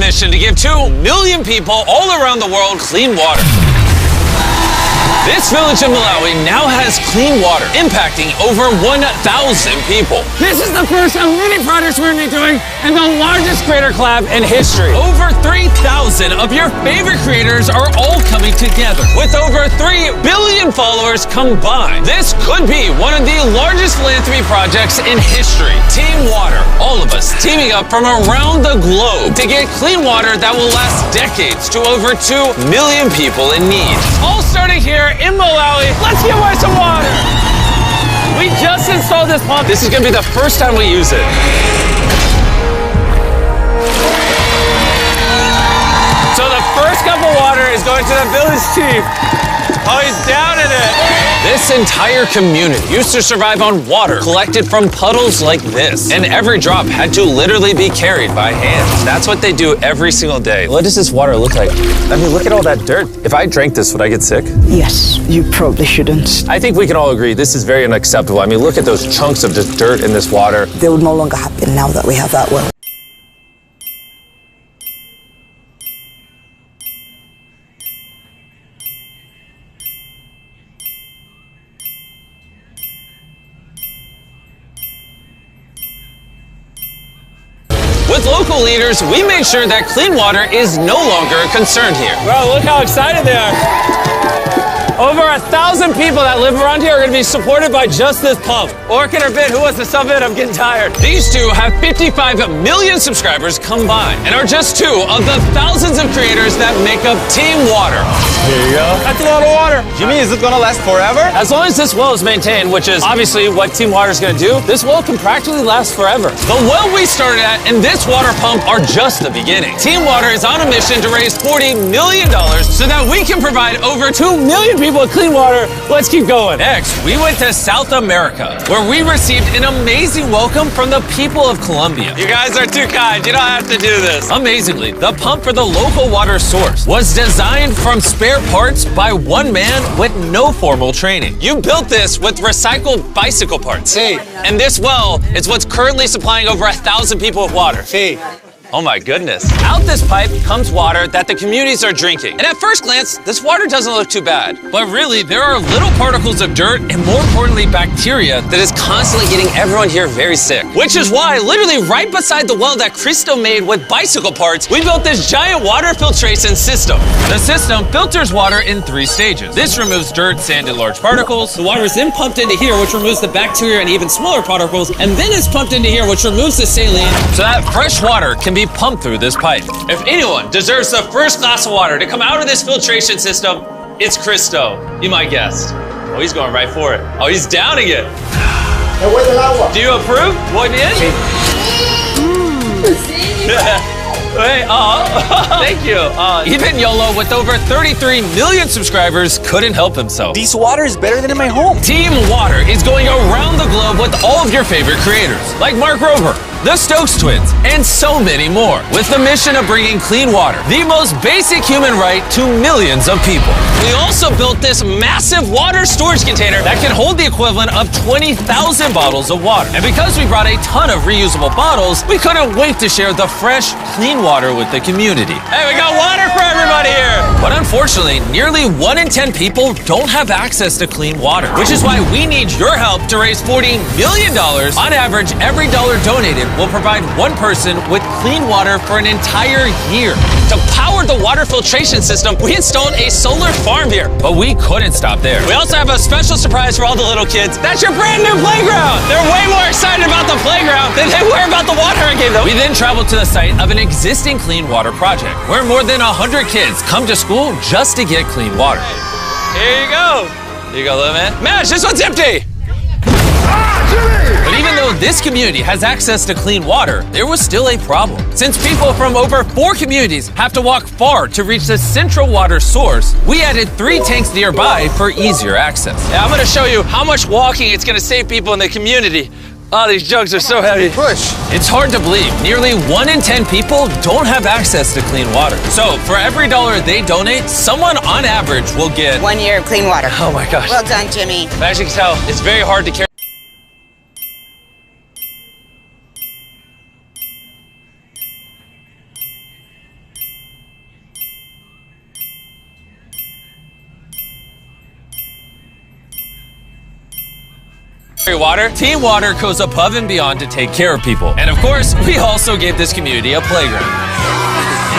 mission to give 2 million people all around the world clean water. This village in Malawi now has clean water, impacting over 1,000 people. This is the first of many projects we're going to be doing and the largest creator collab in history. Over 3,000 of your favorite creators are all coming together. With over 3 billion followers combined, this could be one of the largest philanthropy projects in history. Team Water, all of us teaming up from around the globe to get clean water that will last decades to over 2 million people in need. All starting here in Malawi. Let's give away some water. We just installed this pump. This is going to be the first time we use it. So the first cup of water is going to the village chief. Oh, he's down in it. This entire community used to survive on water collected from puddles like this. And every drop had to literally be carried by hand. That's what they do every single day. What does this water look like? I mean, look at all that dirt. If I drank this, would I get sick? Yes, you probably shouldn't. I think we can all agree this is very unacceptable. I mean, look at those chunks of just dirt in this water. They will no longer happen now that we have that well. With local leaders, we made sure that clean water is no longer a concern here. Bro, look how excited they are. Over 1,000 people that live around here are going to be supported by just this pump. Orchid or Bit, who wants to sub it? I'm getting tired. These two have 55 million subscribers combined and are just 2 of the thousands of creators that make up Team Water. Here you go. That's a lot of water. Jimmy, is it gonna last forever? As long as this well is maintained, which is obviously what Team Water is going to do, this well can practically last forever. The well we started at and this water pump are just the beginning. Team Water is on a mission to raise $40 million so that we can provide over 2 million People with clean water. Let's keep going. Next, we went to South America, where we received an amazing welcome from the people of Colombia. You guys are too kind. You don't have to do this. Amazingly, the pump for the local water source was designed from spare parts by one man with no formal training. You built this with recycled bicycle parts. Sí. And this well is what's currently supplying over 1,000 people with water. Sí. Oh my goodness. Out this pipe comes water that the communities are drinking. And at first glance, this water doesn't look too bad. But really, there are little particles of dirt and more importantly, bacteria that is constantly getting everyone here very sick. Which is why, literally right beside the well that Cristo made with bicycle parts, we built this giant water filtration system. The system filters water in 3 stages. This removes dirt, sand, and large particles. The water is then pumped into here, which removes the bacteria and even smaller particles. And then it's pumped into here, which removes the saline, so that fresh water can be pumped through this pipe. If anyone deserves the first glass of water to come out of this filtration system, it's Cristo. Be my guest. Oh, he's going right for it. Oh, he's downing it. Do you approve? Muy bien? Hey, thank you. Even YOLO, with over 33 million subscribers, couldn't help himself. This water is better than in my home. Team Water is going around the globe with all of your favorite creators, like Mark Rober, the Stokes Twins, and so many more, with the mission of bringing clean water, the most basic human right, to millions of people. We also built this massive water storage container that can hold the equivalent of 20,000 bottles of water. And because we brought a ton of reusable bottles, we couldn't wait to share the fresh, clean water with the community. Hey, we got water for everybody here. But unfortunately, nearly 1 in 10 people don't have access to clean water, which is why we need your help to raise $40 million. On average, every dollar donated will provide one person with clean water for an entire year. To power the water filtration system, we installed a solar farm here, but we couldn't stop there. We also have a special surprise for all the little kids. That's your brand new playground. They're way more excited about the playground than they were about the water I gave them. We then traveled to the site of an existing clean water project, where more than 100 kids come to school just to get clean water. Here you go. Here you go, little man. Mash, this one's empty. But even though this community has access to clean water, there was still a problem. Since people from over 4 communities have to walk far to reach the central water source, we added 3 tanks nearby for easier access. Yeah, I'm gonna show you how much walking it's gonna save people in the community. Oh, these jugs are so heavy. Push. It's hard to believe. Nearly 1 in 10 people don't have access to clean water. So for every dollar they donate, someone on average will get 1 year of clean water. Oh my gosh. Well done, Jimmy. As you can tell, it's very hard to carry. water, Team Water goes above and beyond to take care of people. And of course, we also gave this community a playground.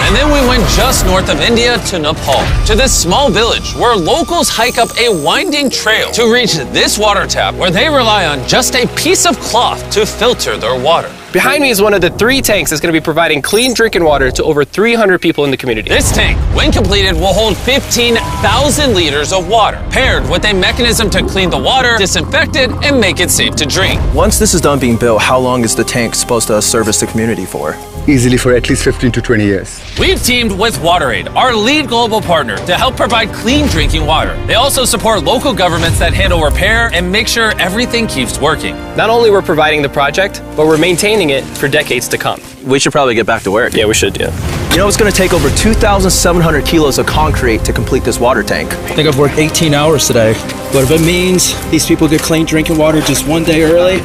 And then we went just north of India to Nepal, to this small village where locals hike up a winding trail to reach this water tap where they rely on just a piece of cloth to filter their water. Behind me is one of the 3 tanks that's going to be providing clean drinking water to over 300 people in the community. This tank, when completed, will hold 15,000 liters of water, paired with a mechanism to clean the water, disinfect it, and make it safe to drink. Once this is done being built, how long is the tank supposed to service the community for? Easily for at least 15 to 20 years. We've teamed with WaterAid, our lead global partner, to help provide clean drinking water. They also support local governments that handle repair and make sure everything keeps working. Not only we're providing the project, but we're maintaining it for decades to come. We should probably get back to work. Yeah, we should, yeah. You know, it's going to take over 2,700 kilos of concrete to complete this water tank. I think I've worked 18 hours today. But if it means these people get clean drinking water just one day early,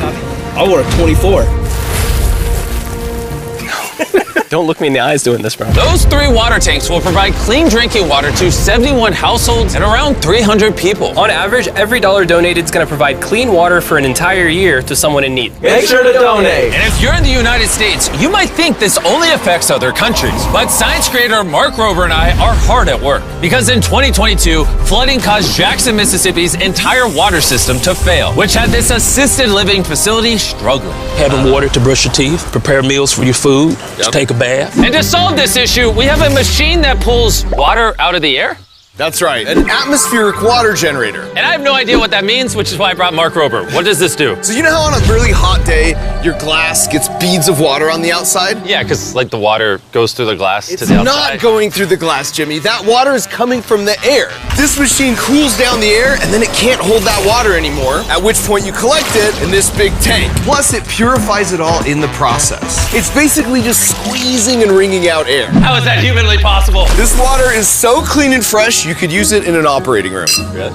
I'll work 24. Don't look me in the eyes doing this, bro. Those 3 water tanks will provide clean drinking water to 71 households and around 300 people. On average, every dollar donated is going to provide clean water for an entire year to someone in need. Make sure to donate. And if you're in the United States, you might think this only affects other countries. But science creator Mark Rober and I are hard at work. Because in 2022, flooding caused Jackson, Mississippi's entire water system to fail, which had this assisted living facility struggling. Having water to brush your teeth, prepare meals for your food, to take a bath. And to solve this issue, we have a machine that pulls water out of the air. That's right, an atmospheric water generator. And I have no idea what that means, which is why I brought Mark Rober. What does this do? So you know how on a really hot day, your glass gets beads of water on the outside? Yeah, because like the water goes through the glass to It's the outside. not going through the glass, Jimmy. That water is coming from the air. This machine cools down the air and then it can't hold that water anymore, at which point you collect it in this big tank. Plus it purifies it all in the process. It's basically just squeezing and wringing out air. How is that humanly possible? This water is so clean and fresh, you could use it in an operating room.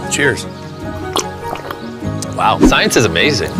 Cheers. Wow, science is amazing.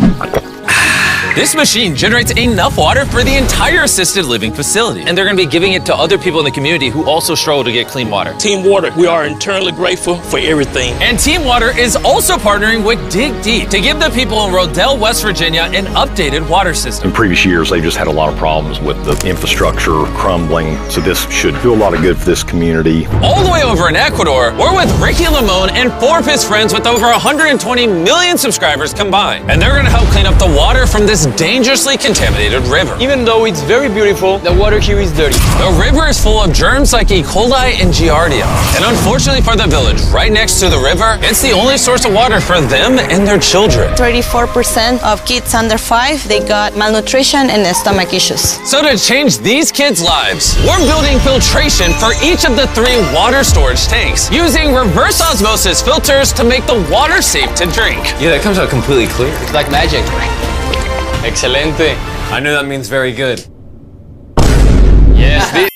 This machine generates enough water for the entire assisted living facility. And they're gonna be giving it to other people in the community who also struggle to get clean water. Team Water, we are eternally grateful for everything. And Team Water is also partnering with Dig Deep to give the people in Rodell, West Virginia an updated water system. In previous years, they've just had a lot of problems with the infrastructure crumbling, so this should do a lot of good for this community. All the way over in Ecuador, we're with Ricky Limon and 4 of his friends with over 120 million subscribers combined. And they're gonna help clean up the water from this dangerously contaminated river. Even though it's very beautiful, the water here is dirty. The river is full of germs like E. coli and Giardia. And unfortunately for the village right next to the river, it's the only source of water for them and their children. 34% of kids under 5, they got malnutrition and stomach issues. So to change these kids' lives, we're building filtration for each of the 3 water storage tanks, using reverse osmosis filters to make the water safe to drink. Yeah, that comes out completely clear. It's like magic. Excelente. I know that means very good. Yes.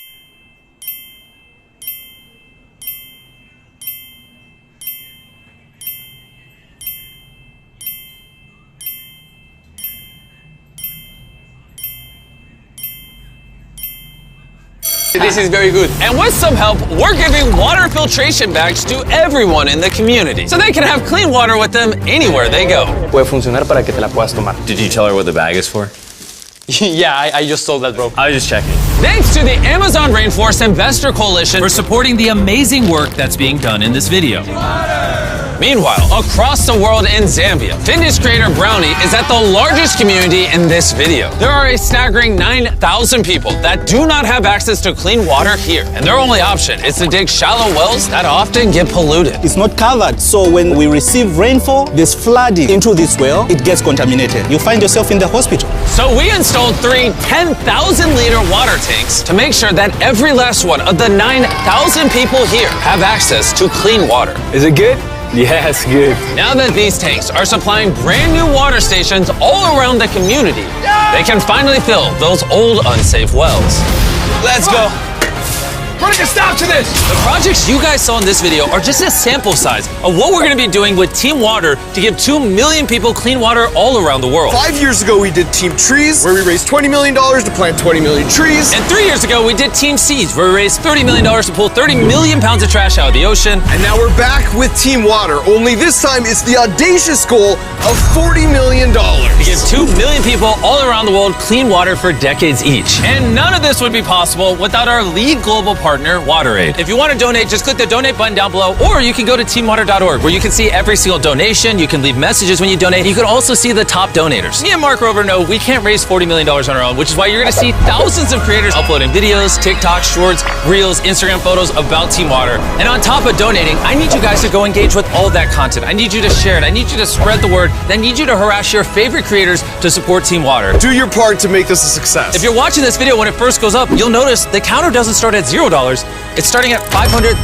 This is very good. And with some help, we're giving water filtration bags to everyone in the community, so they can have clean water with them anywhere they go. Puede funcionar para que te la puedas tomar. Did you tell her what the bag is for? Yeah, I just told that, bro. I was just checking. Thanks to the Amazon Rainforest Investor Coalition for supporting the amazing work that's being done in this video. Meanwhile, across the world in Zambia, fitness creator Brownie is at the largest community in this video. There are a staggering 9,000 people that do not have access to clean water here, and their only option is to dig shallow wells that often get polluted. It's not covered, so when we receive rainfall, there's flooding into this well, it gets contaminated. You find yourself in the hospital. So we installed 3 10,000-liter water tanks to make sure that every last one of the 9,000 people here have access to clean water. Is it good? Yes, good. Now that these tanks are supplying brand new water stations all around the community, they can finally fill those old unsafe wells. Let's go. Putting a stop to this! The projects you guys saw in this video are just a sample size of what we're going to be doing with Team Water to give 2 million people clean water all around the world. 5 years ago, we did Team Trees, where we raised $20 million to plant 20 million trees. And 3 years ago, we did Team Seas, where we raised $30 million to pull 30 million pounds of trash out of the ocean. And now we're back with Team Water, only this time it's the audacious goal of $40 million. To give 2 million people all around the world clean water for decades each. And none of this would be possible without our lead global partner, WaterAid. If you want to donate, just click the donate button down below, or you can go to teamwater.org, where you can see every single donation. You can leave messages when you donate. You can also see the top donators. Me and Mark Rober know we can't raise $40 million on our own, which is why you're going to see thousands of creators uploading videos, TikToks, shorts, reels, Instagram photos about Team Water. And on top of donating, I need you guys to go engage with all that content. I need you to share it. I need you to spread the word. And I need you to harass your favorite creators to support Team Water. Do your part to make this a success. If you're watching this video when it first goes up, you'll notice the counter doesn't start at $0. It's starting at $500,000.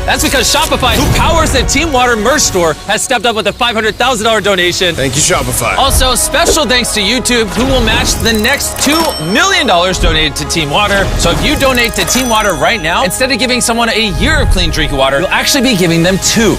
That's because Shopify, who powers the Team Water merch store, has stepped up with a $500,000 donation. Thank you, Shopify. Also, special thanks to YouTube, who will match the next $2 million donated to Team Water. So if you donate to Team Water right now, instead of giving someone a year of clean drinking water, you'll actually be giving them 2.